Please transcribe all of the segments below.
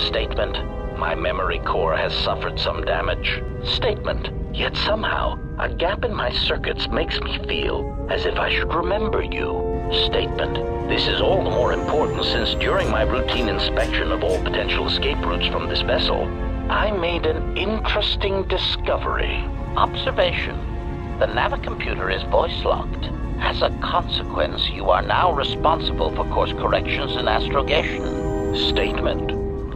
Statement. My memory core has suffered some damage. Statement. Yet somehow, a gap in my circuits makes me feel as if I should remember you. Statement. This is all the more important since during my routine inspection of all potential escape routes from this vessel, I made an interesting discovery. Observation. The navicomputer is voice-locked. As a consequence, you are now responsible for course corrections and astrogation. Statement.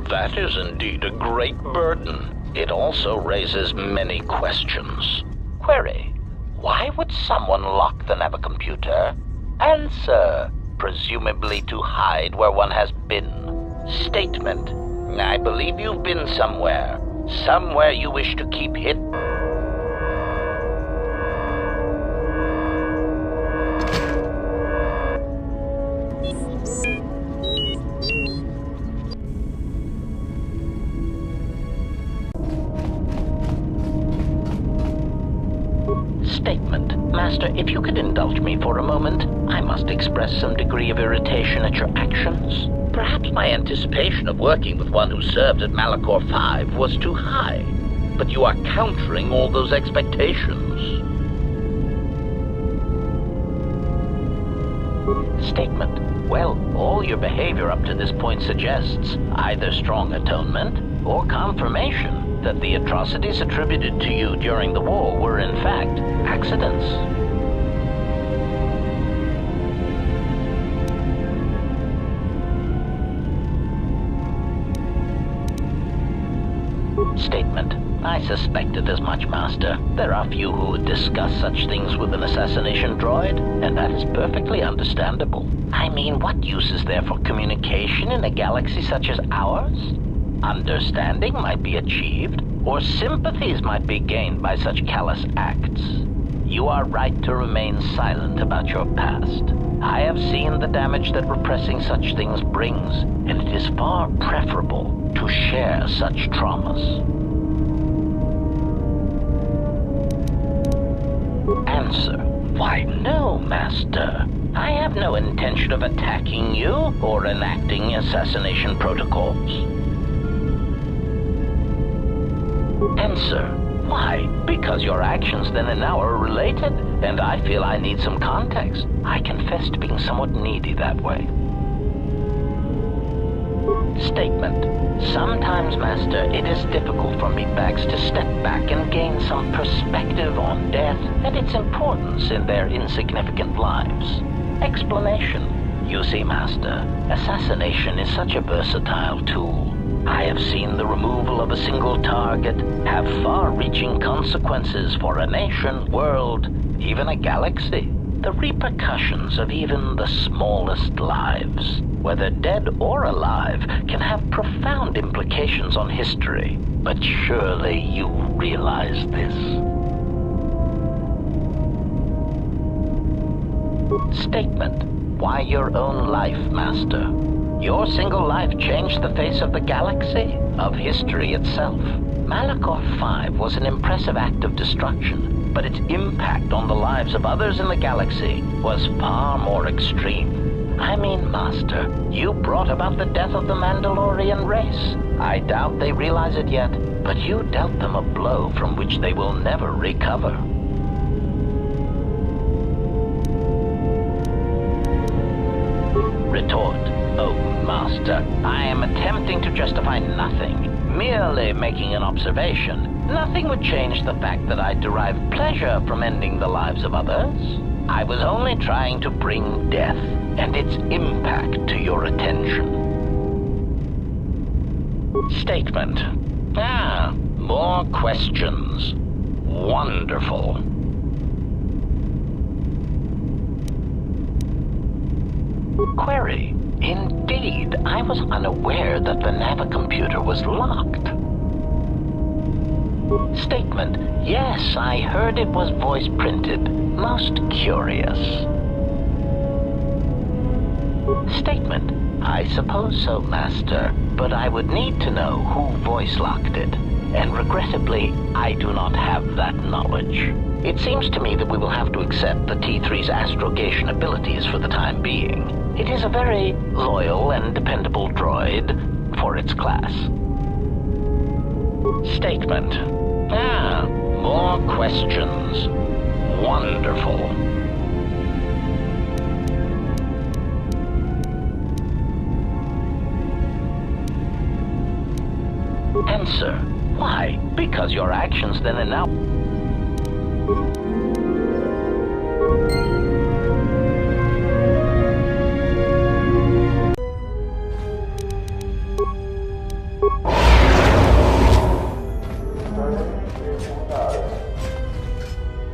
That is indeed a great burden. It also raises many questions. Query. Why would someone lock the navicomputer? Answer. Presumably to hide where one has been. Statement. I believe you've been somewhere. Somewhere you wish to keep hidden. Statement. Master, if you could indulge me for a moment, I must express some degree of irritation at your actions. Perhaps my anticipation of working with one who served at Malachor 5 was too high, but you are countering all those expectations. Statement. Well, all your behavior up to this point suggests either strong atonement or confirmation that the atrocities attributed to you during the war were in fact accidents. Statement. I suspected as much, Master. There are few who would discuss such things with an assassination droid, and that is perfectly understandable. I mean, what use is there for communication in a galaxy such as ours? Understanding might be achieved, or sympathies might be gained by such callous acts. You are right to remain silent about your past. I have seen the damage that repressing such things brings, and it is far preferable to share such traumas. Answer. Why, no, Master. I have no intention of attacking you or enacting assassination protocols. Answer. Why? Because your actions then and now are related, and I feel I need some context. I confess to being somewhat needy that way. Statement. Sometimes, Master, it is difficult for meatbags to step back and gain some perspective on death and its importance in their insignificant lives. Explanation. You see, Master, assassination is such a versatile tool. I have seen the removal of a single target have far-reaching consequences for a nation, world, even a galaxy. The repercussions of even the smallest lives, whether dead or alive, can have profound implications on history. But surely you realize this. Statement. Why your own life, Master? Your single life changed the face of the galaxy, of history itself. Malachor 5 was an impressive act of destruction, but its impact on the lives of others in the galaxy was far more extreme. I mean, Master, you brought about the death of the Mandalorian race. I doubt they realize it yet, but you dealt them a blow from which they will never recover. Retort. Oh, Master, I am attempting to justify nothing, merely making an observation. Nothing would change the fact that I derive pleasure from ending the lives of others. I was only trying to bring death and its impact to your attention. Statement. More questions. Wonderful. Query. Indeed, I was unaware that the navicomputer was locked. Statement. Yes, I heard it was voice printed. Most curious. Statement. I suppose so, Master, but I would need to know who voice locked it, and regrettably, I do not have that knowledge. It seems to me that we will have to accept the T3's astrogation abilities for the time being. It is a very loyal and dependable droid for its class. Statement. Ah, more questions. Wonderful. Answer. Why? Because your actions then and now...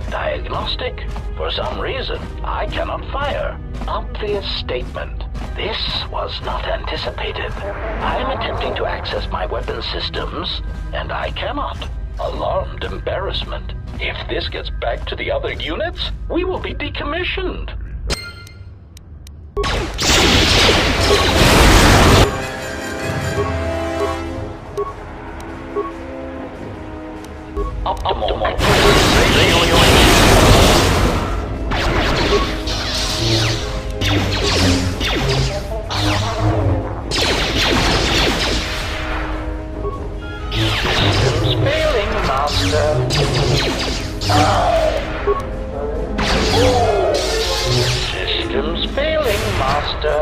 Diagnostic. For some reason, I cannot fire. Obvious statement. This was not anticipated. I am attempting to access my weapon systems, and I cannot. Alarmed embarrassment. If this gets back to the other units, we will be decommissioned. Optimal. Systems failing, Master. Systems failing, Master.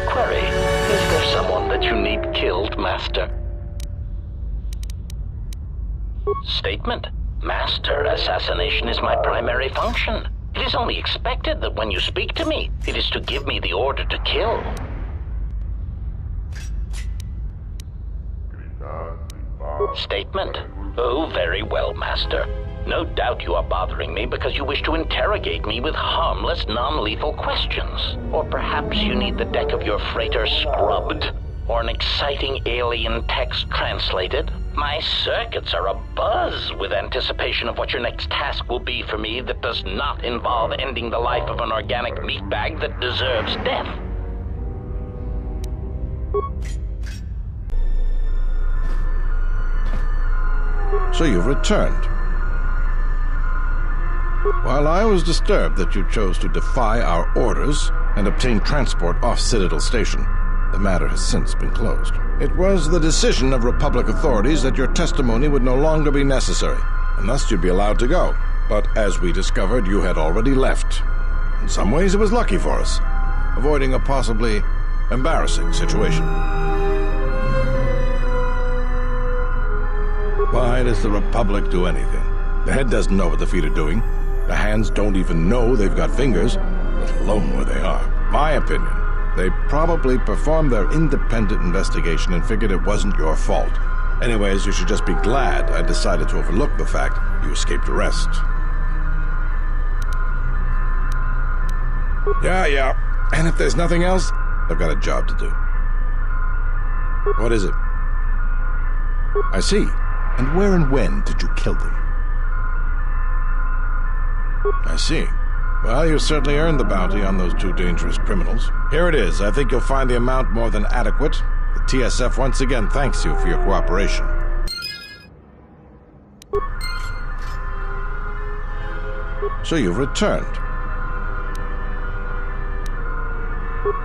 Query, is there someone that you need killed, Master? Statement. Master, assassination is my primary function. It is only expected that when you speak to me, it is to give me the order to kill. Statement. Oh, very well, Master. No doubt you are bothering me because you wish to interrogate me with harmless, non-lethal questions. Or perhaps you need the deck of your freighter scrubbed, or an exciting alien text translated. My circuits are abuzz with anticipation of what your next task will be for me that does not involve ending the life of an organic meatbag that deserves death. So you've returned. While I was disturbed that you chose to defy our orders and obtain transport off Citadel Station, the matter has since been closed. It was the decision of Republic authorities that your testimony would no longer be necessary, and thus you'd be allowed to go. But as we discovered, you had already left. In some ways, it was lucky for us, avoiding a possibly embarrassing situation. Why does the Republic do anything? The head doesn't know what the feet are doing. The hands don't even know they've got fingers, let alone where they are. My opinion, they probably performed their independent investigation and figured it wasn't your fault. Anyways, you should just be glad I decided to overlook the fact you escaped arrest. Yeah. And if there's nothing else, I've got a job to do. What is it? I see. And where and when did you kill them? I see. Well, you certainly earned the bounty on those two dangerous criminals. Here it is. I think you'll find the amount more than adequate. The TSF once again thanks you for your cooperation. So you've returned.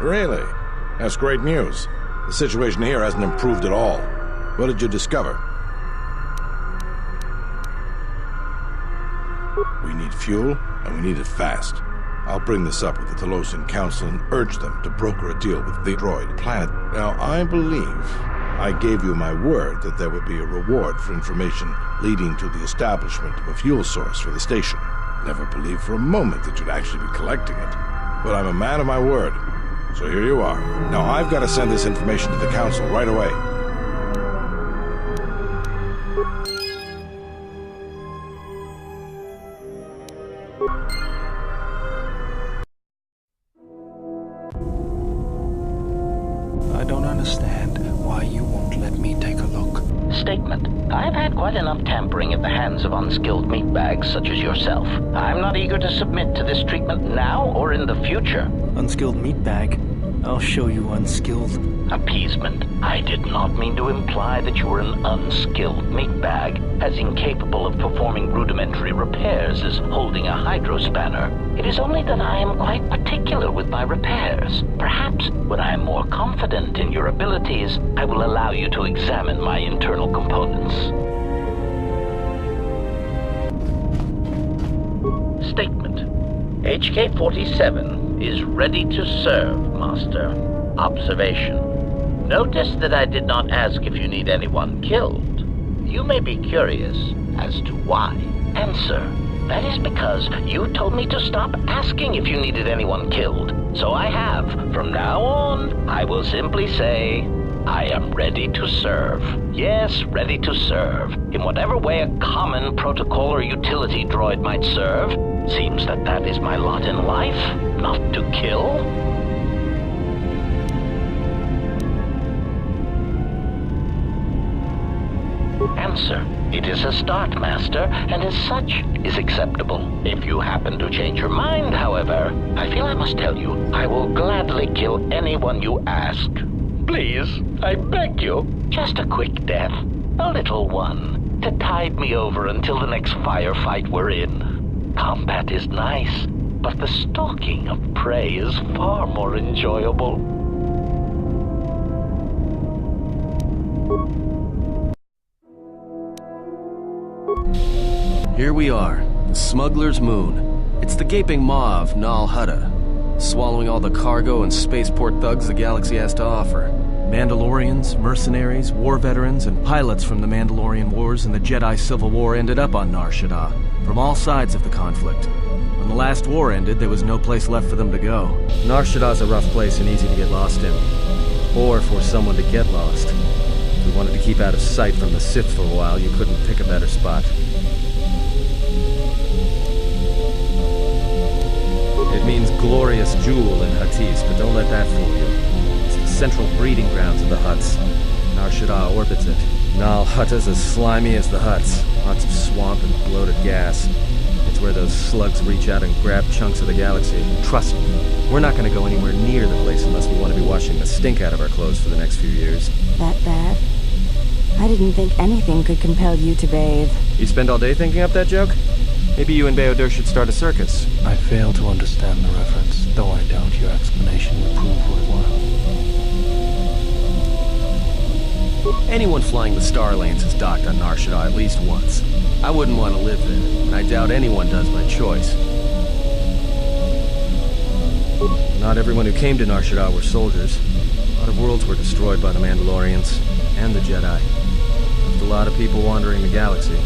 Really? That's great news. The situation here hasn't improved at all. What did you discover? We need fuel, and we need it fast. I'll bring this up with the Telosian Council and urge them to broker a deal with the droid planet. Now, I believe I gave you my word that there would be a reward for information leading to the establishment of a fuel source for the station. Never believed for a moment that you'd actually be collecting it. But I'm a man of my word. So here you are. Now, I've got to send this information to the Council right away. I don't understand why you won't let me take a look. Statement. I've had quite enough tampering at the hands of unskilled meatbags such as yourself. I'm not eager to submit to this treatment now or in the future. Unskilled meatbag? I'll show you unskilled. Appeasement. I did not mean to imply that you were an unskilled meatbag, as incapable of performing rudimentary repairs as holding a hydrospanner. It is only that I am quite particular with my repairs. Perhaps when I am more confident in your abilities, I will allow you to examine my internal components. Statement. HK-47 is ready to serve, Master. Observation. Notice that I did not ask if you need anyone killed. You may be curious as to why. Answer. That is because you told me to stop asking if you needed anyone killed. So I have. From now on, I will simply say, I am ready to serve. Yes, ready to serve. In whatever way a common protocol or utility droid might serve. Seems that that is my lot in life, not to kill. Answer. It is a start, Master, and as such, is acceptable. If you happen to change your mind, however, I feel I must tell you, I will gladly kill anyone you ask. Please, I beg you, just a quick death, a little one, to tide me over until the next firefight we're in. Combat is nice, but the stalking of prey is far more enjoyable. Here we are, the Smuggler's Moon. It's the gaping maw of Nal Hutta, swallowing all the cargo and spaceport thugs the galaxy has to offer. Mandalorians, mercenaries, war veterans, and pilots from the Mandalorian Wars and the Jedi Civil War ended up on Nar Shaddaa, from all sides of the conflict. When the last war ended, there was no place left for them to go. Nar Shaddaa's a rough place and easy to get lost in. Or for someone to get lost. If you wanted to keep out of sight from the Sith for a while, you couldn't pick a better spot. It means glorious jewel in Huttese, but don't let that fool you. It's the central breeding grounds of the Hutts. Nar Shaddaa orbits it. Nal Hutta's as slimy as the Hutts. Lots of swamp and bloated gas. It's where those slugs reach out and grab chunks of the galaxy. Trust me, we're not going to go anywhere near the place unless we want to be washing the stink out of our clothes for the next few years. That bad? I didn't think anything could compel you to bathe. You spend all day thinking up that joke? Maybe you and Bayodur should start a circus. I fail to understand the reference, though I doubt your explanation will prove worthwhile. Anyone flying the star lanes has docked on Nar Shaddaa at least once. I wouldn't want to live there, and I doubt anyone does by choice. Not everyone who came to Nar Shaddaa were soldiers. A lot of worlds were destroyed by the Mandalorians and the Jedi. Left a lot of people wandering the galaxy.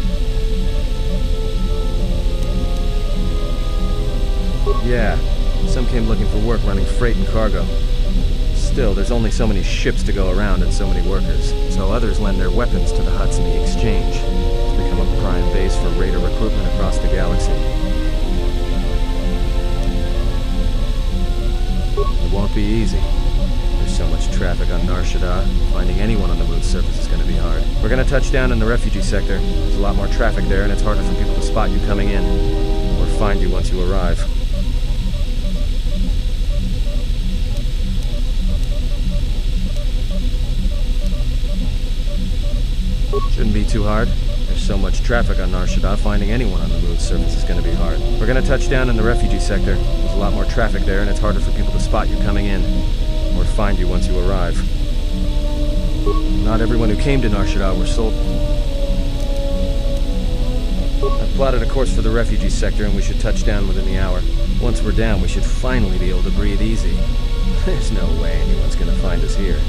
Yeah, some came looking for work running freight and cargo. Still, there's only so many ships to go around and so many workers, so others lend their weapons to the Hutts in the exchange. It's become a prime base for raider recruitment across the galaxy. It won't be easy. There's so much traffic on Nar Shaddaa, finding anyone on the moon's surface is going to be hard. We're going to touch down in the refugee sector. There's a lot more traffic there, and it's harder for people to spot you coming in, or find you once you arrive. Shouldn't be too hard. There's so much traffic on Nar Shaddaa, finding anyone on the moon's surface is going to be hard. We're going to touch down in the refugee sector. There's a lot more traffic there, and it's harder for people to spot you coming in, or find you once you arrive. Not everyone who came to Nar Shaddaa were sold. I've plotted a course for the refugee sector, and we should touch down within the hour. Once we're down, we should finally be able to breathe easy. There's no way anyone's going to find us here.